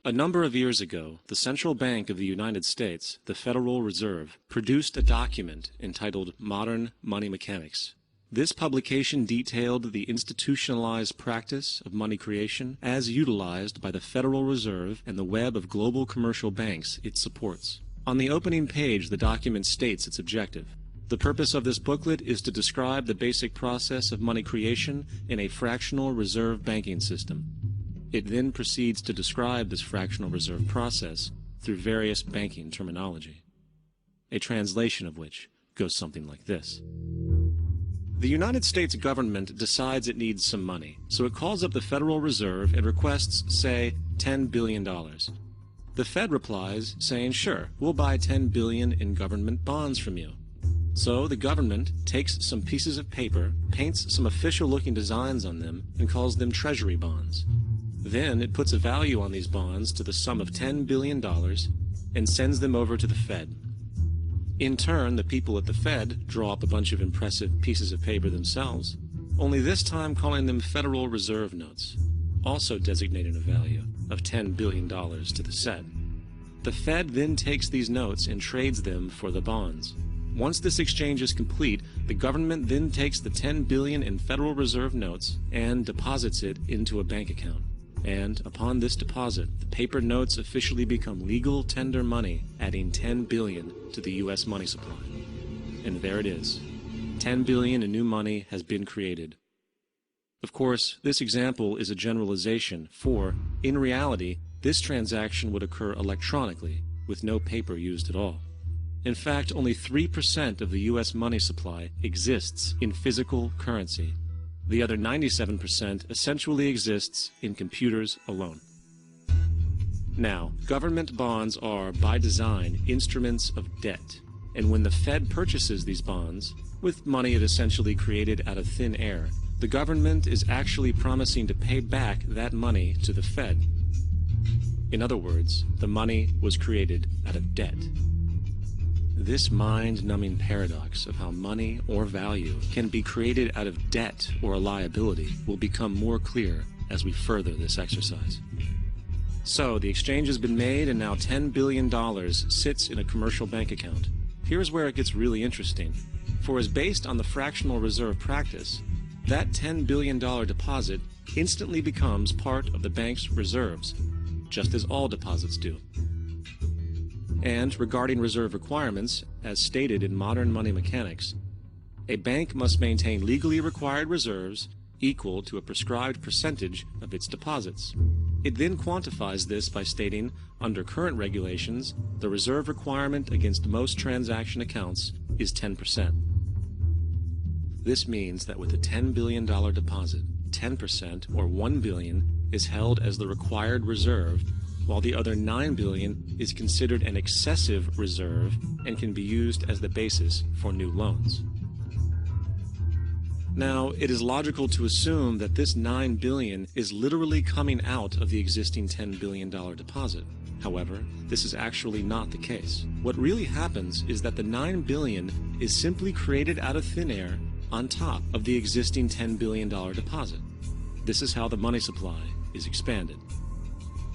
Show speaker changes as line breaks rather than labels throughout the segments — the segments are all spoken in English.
A number of years ago, the Central Bank of the United States, the Federal Reserve, produced a document entitled Modern Money Mechanics. This publication detailed the institutionalized practice of money creation as utilized by the Federal Reserve and the web of global commercial banks it supports. On the opening page, the document states its objective. The purpose of this booklet is to describe the basic process of money creation in a fractional reserve banking system. It then proceeds to describe this fractional reserve process through various banking terminology, a translation of which goes something like this. The United States government decides it needs some money, so it calls up the Federal Reserve and requests, say, $10 billion. The Fed replies, saying, sure, we'll buy $10 billion in government bonds from you. So the government takes some pieces of paper, paints some official-looking designs on them, and calls them Treasury bonds. Then it puts a value on these bonds to the sum of $10 billion and sends them over to the Fed. In turn, the people at the Fed draw up a bunch of impressive pieces of paper themselves, only this time calling them Federal Reserve notes, also designating a value of $10 billion to the Fed. The Fed then takes these notes and trades them for the bonds. Once this exchange is complete, the government then takes the $10 billion in Federal Reserve notes and deposits it into a bank account. And upon this deposit, the paper notes officially become legal tender money, adding $10 billion to the U.S. money supply. And there it is. $10 billion in new money has been created. Of course, this example is a generalization, for, in reality, this transaction would occur electronically, with no paper used at all. In fact, only 3% of the U.S. money supply exists in physical currency. The other 97% essentially exists in computers alone. Now, government bonds are, by design, instruments of debt. And when the Fed purchases these bonds, with money it essentially created out of thin air, the government is actually promising to pay back that money to the Fed. In other words, the money was created out of debt. This mind-numbing paradox of how money or value can be created out of debt or a liability will become more clear as we further this exercise. So, the exchange has been made and now $10 billion sits in a commercial bank account. Here's where it gets really interesting. For as based on the fractional reserve practice, that $10 billion deposit instantly becomes part of the bank's reserves, just as all deposits do. And regarding reserve requirements, as stated in modern money mechanics, a bank must maintain legally required reserves equal to a prescribed percentage of its deposits. It then quantifies this by stating, under current regulations, the reserve requirement against most transaction accounts is 10%. This means that with a $10 billion deposit, 10% or $1 billion is held as the required reserve, while the other $9 billion is considered an excessive reserve and can be used as the basis for new loans. Now, it is logical to assume that this $9 billion is literally coming out of the existing $10 billion deposit. However, this is actually not the case. What really happens is that the $9 billion is simply created out of thin air on top of the existing $10 billion deposit. This is how the money supply is expanded.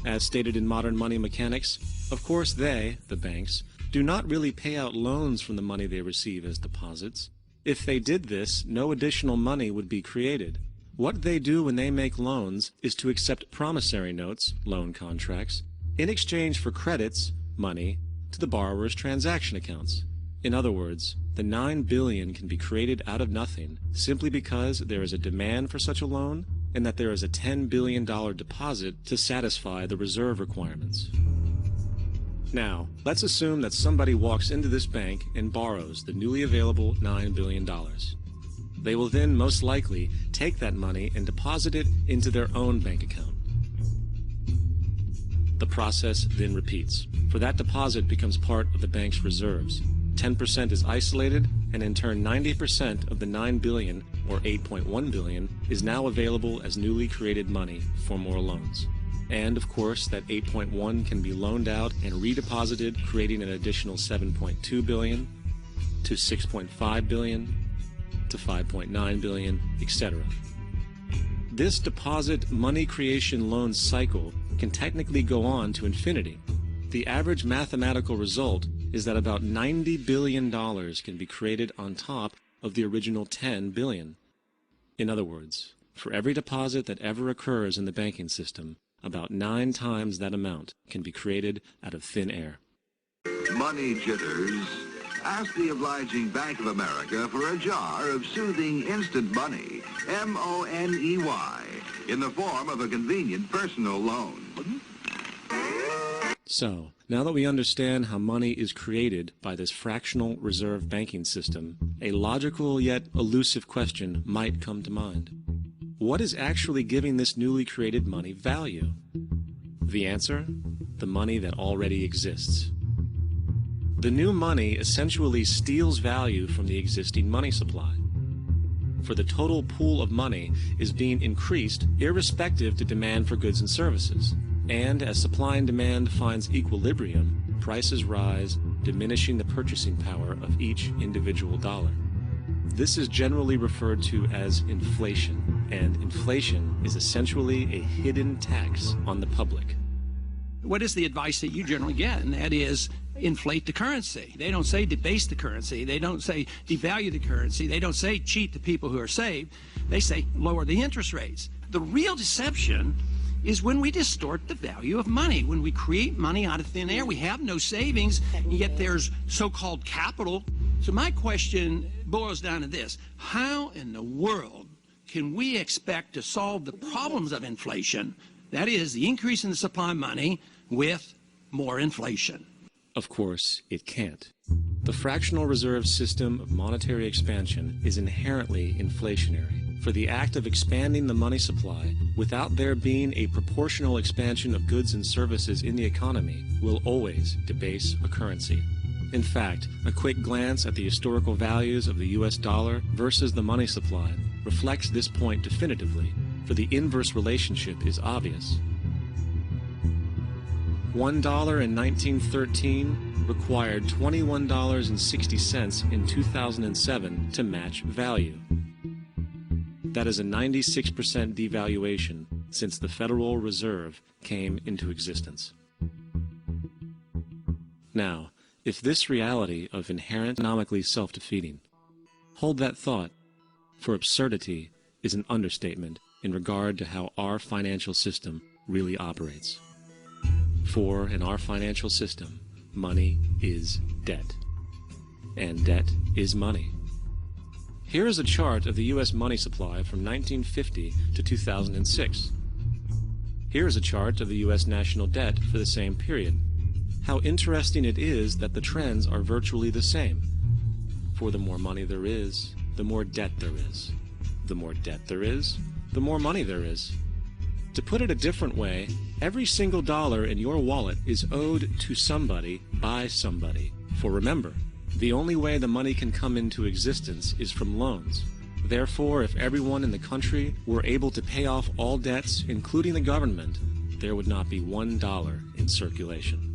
As stated in modern money mechanics, of course they, the banks, do not really pay out loans from the money they receive as deposits. If they did this, no additional money would be created. What they do when they make loans is to accept promissory notes, loan contracts, in exchange for credits, money, to the borrower's transaction accounts. In other words, the $9 billion can be created out of nothing simply because there is a demand for such a loan and that there is a $10 billion deposit to satisfy the reserve requirements. Now, let's assume that somebody walks into this bank and borrows the newly available $9 billion. They will then most likely take that money and deposit it into their own bank account. The process then repeats, for that deposit becomes part of the bank's reserves. 10% is isolated, and in turn 90% of the $9 billion, or $8.1 billion, is now available as newly created money for more loans. And of course, that 8.1 can be loaned out and redeposited, creating an additional 7.2 billion, to 6.5 billion, to 5.9 billion, etc. This deposit money creation loan cycle can technically go on to infinity. The average mathematical result is that about $90 billion can be created on top of the original $10 billion. In other words, for every deposit that ever occurs in the banking system, about 9 times that amount can be created out of thin air.
Money jitters. Ask the obliging Bank of America for a jar of soothing instant money, M-O-N-E-Y, in the form of a convenient personal loan.
So, now that we understand how money is created by this fractional reserve banking system, a logical yet elusive question might come to mind. What is actually giving this newly created money value? The answer? The money that already exists. The new money essentially steals value from the existing money supply. For the total pool of money is being increased irrespective to demand for goods and services. And as supply and demand finds equilibrium, prices rise, diminishing the purchasing power of each individual dollar. This is generally referred to as inflation, and inflation is essentially a hidden tax on the public.
What is the advice that you generally get? And that is, inflate the currency. They don't say debase the currency. They don't say devalue the currency. They don't say cheat the people who are saved. They say lower the interest rates. The real deception is when we distort the value of money. When we create money out of thin air, we have no savings, yet there's so-called capital. So my question boils down to this: how in the world can we expect to solve the problems of inflation, that is, the increase in the supply of money, with more inflation?
Of course, it can't. The fractional reserve system of monetary expansion is inherently inflationary. For the act of expanding the money supply, without there being a proportional expansion of goods and services in the economy, will always debase a currency. In fact, a quick glance at the historical values of the US dollar versus the money supply reflects this point definitively, for the inverse relationship is obvious. $1 in 1913 required $21.60 in 2007 to match value. That is a 96% devaluation since the Federal Reserve came into existence. Now, if this reality of inherent economically self-defeating, hold that thought, for absurdity is an understatement in regard to how our financial system really operates. For in our financial system, money is debt, and debt is money. Here is a chart of the U.S. money supply from 1950 to 2006. Here is a chart of the U.S. national debt for the same period. How interesting it is that the trends are virtually the same. For the more money there is, the more debt there is. The more debt there is, the more money there is. To put it a different way, every single dollar in your wallet is owed to somebody by somebody. For remember, the only way the money can come into existence is from loans. Therefore, if everyone in the country were able to pay off all debts, including the government, there would not be $1 in circulation.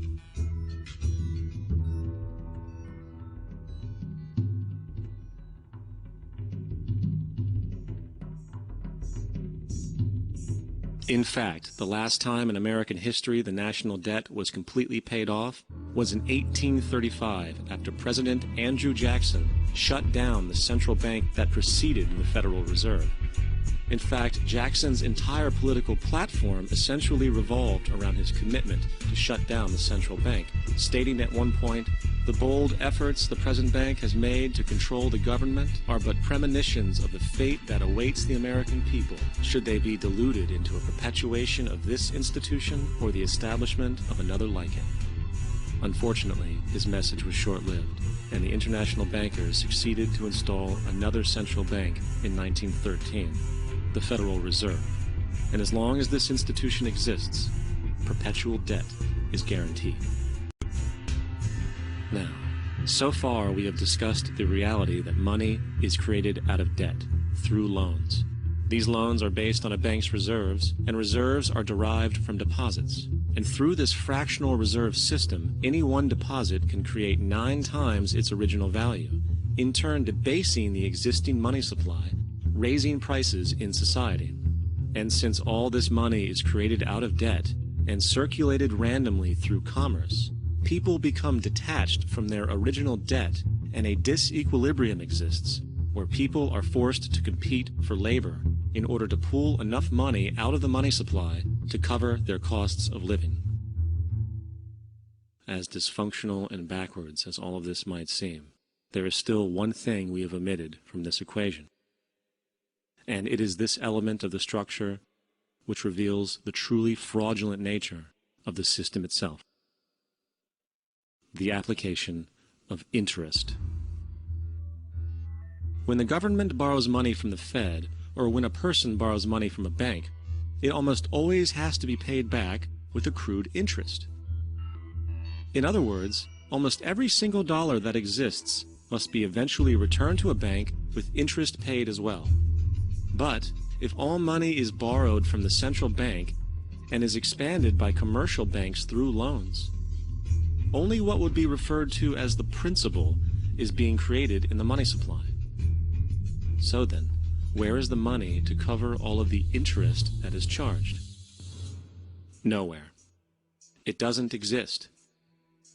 In fact, the last time in American history the national debt was completely paid off was in 1835 after President Andrew Jackson shut down the central bank that preceded the Federal Reserve. In fact, Jackson's entire political platform essentially revolved around his commitment to shut down the central bank, stating at one point, "The bold efforts the present bank has made to control the government are but premonitions of the fate that awaits the American people, should they be deluded into a perpetuation of this institution or the establishment of another like it." Unfortunately, his message was short-lived, and the international bankers succeeded to install another central bank in 1913, the Federal Reserve. And as long as this institution exists, perpetual debt is guaranteed. Now, so far we have discussed the reality that money is created out of debt, through loans. These loans are based on a bank's reserves, and reserves are derived from deposits. And through this fractional reserve system, any one deposit can create 9 times its original value, in turn debasing the existing money supply, raising prices in society. And since all this money is created out of debt and circulated randomly through commerce, people become detached from their original debt, and a disequilibrium exists where people are forced to compete for labor in order to pool enough money out of the money supply to cover their costs of living. As dysfunctional and backwards as all of this might seem, there is still one thing we have omitted from this equation. And it is this element of the structure which reveals the truly fraudulent nature of the system itself. The application of interest. When the government borrows money from the Fed, or when a person borrows money from a bank, it almost always has to be paid back with accrued interest. In other words, almost every single dollar that exists must be eventually returned to a bank with interest paid as well. But if all money is borrowed from the central bank and is expanded by commercial banks through loans, only what would be referred to as the principal is being created in the money supply. So then, where is the money to cover all of the interest that is charged? Nowhere. It doesn't exist.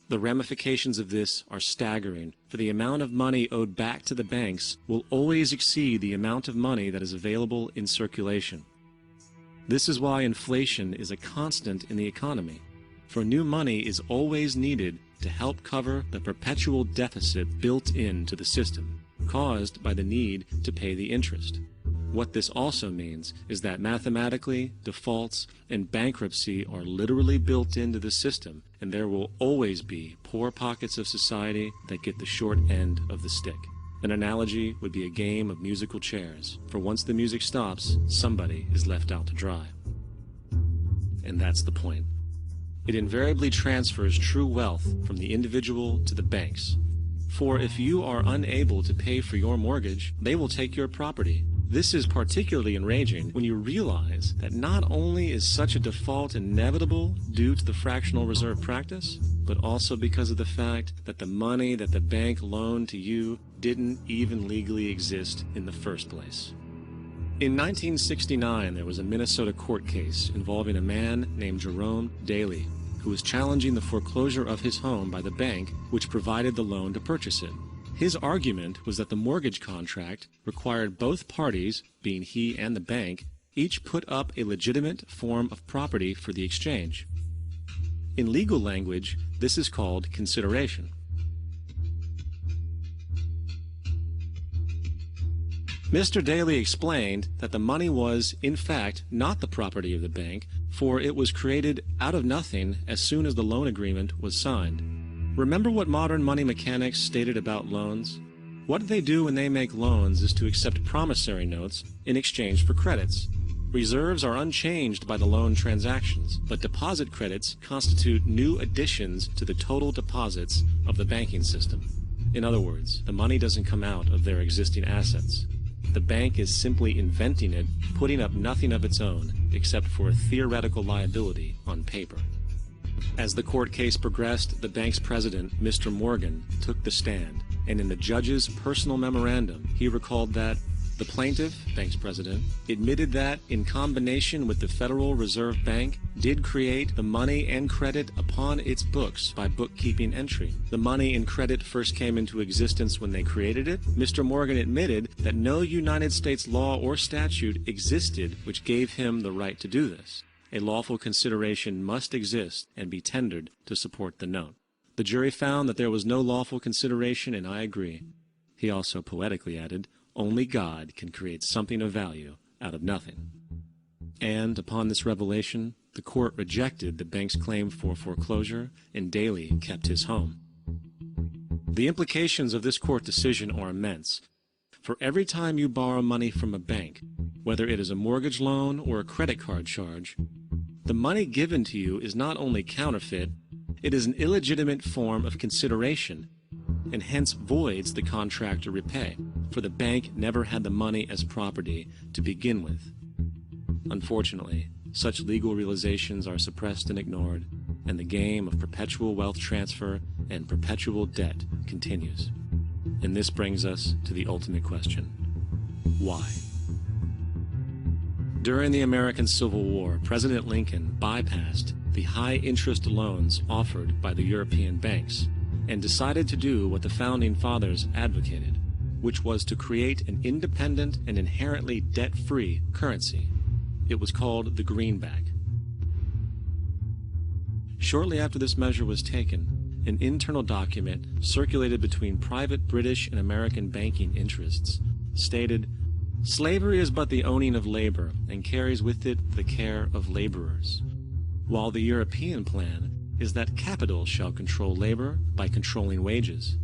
The ramifications of this are staggering, for the amount of money owed back to the banks will always exceed the amount of money that is available in circulation. This is why inflation is a constant in the economy, for new money is always needed to help cover the perpetual deficit built into the system, caused by the need to pay the interest. What this also means is that mathematically, defaults and bankruptcy are literally built into the system, and there will always be poor pockets of society that get the short end of the stick. An analogy would be a game of musical chairs, for once the music stops, somebody is left out to dry. And that's the point. It invariably transfers true wealth from the individual to the banks. For if you are unable to pay for your mortgage, they will take your property. This is particularly enraging when you realize that not only is such a default inevitable due to the fractional reserve practice, but also because of the fact that the money that the bank loaned to you didn't even legally exist in the first place. In 1969, there was a Minnesota court case involving a man named Jerome Daley, who was challenging the foreclosure of his home by the bank which provided the loan to purchase it. His argument was that the mortgage contract required both parties, being he and the bank, each put up a legitimate form of property for the exchange. In legal language, this is called consideration. Mr. Daley explained that the money was, in fact, not the property of the bank, for it was created out of nothing as soon as the loan agreement was signed. Remember what modern money mechanics stated about loans? What they do when they make loans is to accept promissory notes in exchange for credits. Reserves are unchanged by the loan transactions, but deposit credits constitute new additions to the total deposits of the banking system. In other words, the money doesn't come out of their existing assets. The bank is simply inventing it, putting up nothing of its own, except for a theoretical liability on paper. As the court case progressed, the bank's president, Mr. Morgan, took the stand, and in the judge's personal memorandum, he recalled that the plaintiff, bank's president, admitted that, in combination with the Federal Reserve Bank, did create the money and credit upon its books by bookkeeping entry. The money and credit first came into existence when they created it. Mr. Morgan admitted that no United States law or statute existed which gave him the right to do this. A lawful consideration must exist and be tendered to support the note. The jury found that there was no lawful consideration, and I agree. He also poetically added, only God can create something of value out of nothing. And upon this revelation, the court rejected the bank's claim for foreclosure, and Daley kept his home. The implications of this court decision are immense. For every time you borrow money from a bank, whether it is a mortgage loan or a credit card charge, the money given to you is not only counterfeit, it is an illegitimate form of consideration, and hence voids the contract to repay, for the bank never had the money as property to begin with. Unfortunately, such legal realizations are suppressed and ignored, and the game of perpetual wealth transfer and perpetual debt continues. And this brings us to the ultimate question: why? During the American Civil War, President Lincoln bypassed the high-interest loans offered by the European banks and decided to do what the Founding Fathers advocated, which was to create an independent and inherently debt-free currency. It was called the greenback. Shortly after this measure was taken, an internal document circulated between private British and American banking interests stated, "Slavery is but the owning of labor, and carries with it the care of laborers, while the European plan is that capital shall control labor by controlling wages.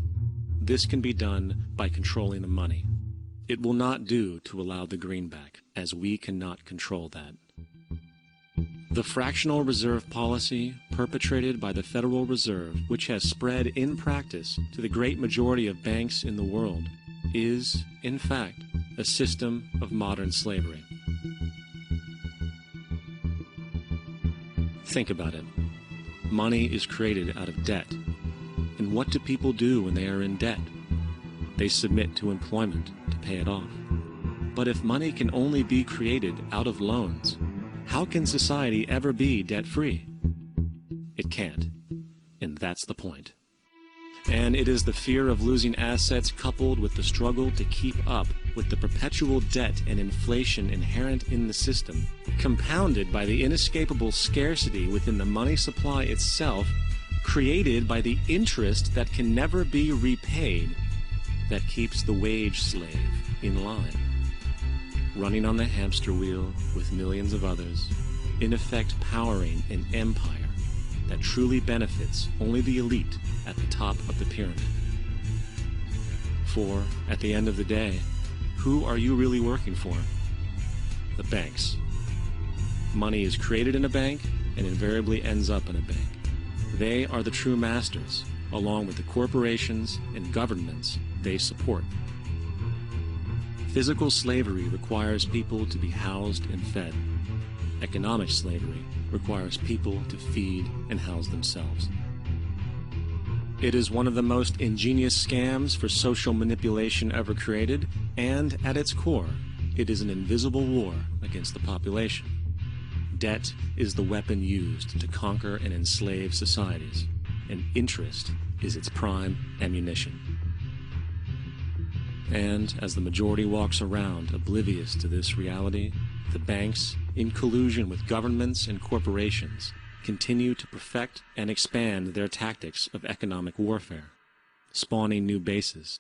This can be done by controlling the money. It will not do to allow the greenback, as we cannot control that." The fractional reserve policy perpetrated by the Federal Reserve, which has spread in practice to the great majority of banks in the world, is, in fact, a system of modern slavery. Think about it. Money is created out of debt. And what do people do when they are in debt? They submit to employment to pay it off. But if money can only be created out of loans, how can society ever be debt-free? It can't. And that's the point. And it is the fear of losing assets coupled with the struggle to keep up with the perpetual debt and inflation inherent in the system, compounded by the inescapable scarcity within the money supply itself, created by the interest that can never be repaid, that keeps the wage slave in line, running on the hamster wheel with millions of others, in effect powering an empire that truly benefits only the elite at the top of the pyramid. For, at the end of the day, who are you really working for? The banks. Money is created in a bank and invariably ends up in a bank. They are the true masters, along with the corporations and governments they support. Physical slavery requires people to be housed and fed. Economic slavery requires people to feed and house themselves. It is one of the most ingenious scams for social manipulation ever created, and at its core, it is an invisible war against the population. Debt is the weapon used to conquer and enslave societies, and interest is its prime ammunition. And as the majority walks around oblivious to this reality, the banks, in collusion with governments and corporations, continue to perfect and expand their tactics of economic warfare, spawning new bases,